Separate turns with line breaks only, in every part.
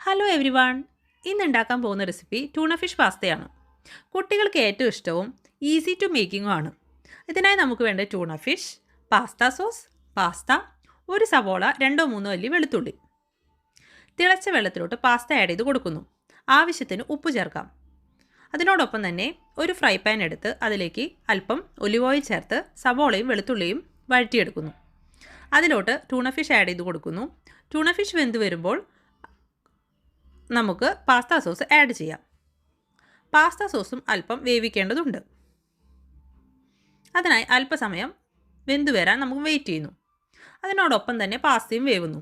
Hello every one. ഇന്ന് ഉണ്ടാക്കാൻ പോകുന്ന റെസിപ്പി ട്യൂണ ഫിഷ് പാസ്തയാണ്. കുട്ടികൾക്ക് ഏറ്റവും ഇഷ്ടവും ഈസി ടു മേക്കിങ്ങും ആണ്. ഇതിനായി നമുക്ക് വേണ്ട tuna fish, pasta sauce, pasta, ഒരു സവോള, 2-3 അല്ലി വെളുത്തുള്ളി. തിളച്ച വെള്ളത്തിലോട്ട് പാസ്ത ആഡ് ചെയ്ത് കൊടുക്കുന്നു. ആവശ്യത്തിന് ഉപ്പ് ചേർക്കാം. അതിനോടൊപ്പം തന്നെ ഒരു ഫ്രൈ പാൻ എടുത്ത് അതിലേക്ക് അല്പം ഒലിവ് ഓയിൽ ചേർത്ത് സവോളയും വെളുത്തുള്ളിയും വഴറ്റിയെടുക്കുന്നു. അതിലോട്ട് ട്യൂണ ഫിഷ് ആഡ് ചെയ്ത് കൊടുക്കുന്നു. ട്യൂണ ഫിഷ് വെന്ത് വരുമ്പോൾ നമുക്ക് പാസ്ത സോസ് ആഡ് ചെയ്യാം. പാസ്ത സോസും അല്പം വേവിക്കേണ്ടതുണ്ട്. അതിനായി അല്പസമയം വെന്തു വരാൻ നമുക്ക് വെയിറ്റ് ചെയ്യുന്നു. അതിനോടൊപ്പം തന്നെ പാസ്തയും വേവുന്നു.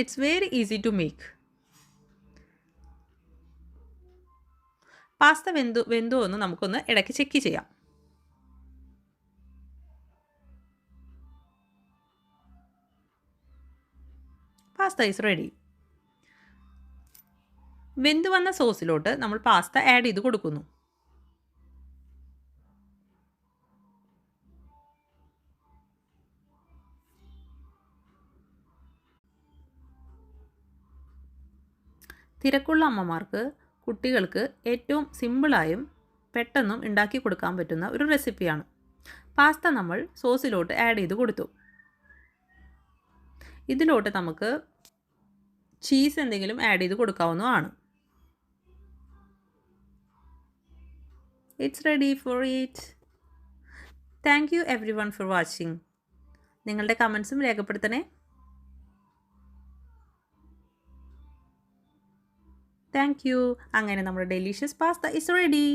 It's very easy to make. Pasta വെന്തോ എന്ന് നമുക്കൊന്ന് ഇടയ്ക്ക് ചെക്ക് ചെയ്യാം. Pasta is ready. വെന്ത് വന്ന സോസിലോട്ട് നമ്മൾ പാസ്ത ആഡ് ചെയ്ത് കൊടുക്കുന്നു. തിരക്കുള്ള അമ്മമാർക്ക് കുട്ടികൾക്ക് ഏറ്റവും സിമ്പിളായും പെട്ടെന്നും ഉണ്ടാക്കി കൊടുക്കാൻ പറ്റുന്ന ഒരു റെസിപ്പിയാണ്. പാസ്ത നമ്മൾ സോസിലോട്ട് ആഡ് ചെയ്ത് കൊടുത്തു. ഇതിലോട്ട് നമുക്ക് ചീസ് എന്തെങ്കിലും ആഡ് ചെയ്ത് കൊടുക്കാവുന്നതാണ്. It's ready for eat. Thank you every one for watching. നിങ്ങളുടെ കമൻസും രേഖപ്പെടുത്തണേ. Thank you. അങ്ങനെ നമ്മുടെ ഡെലീഷ്യസ് പാസ്ത ഇസ് റെഡി.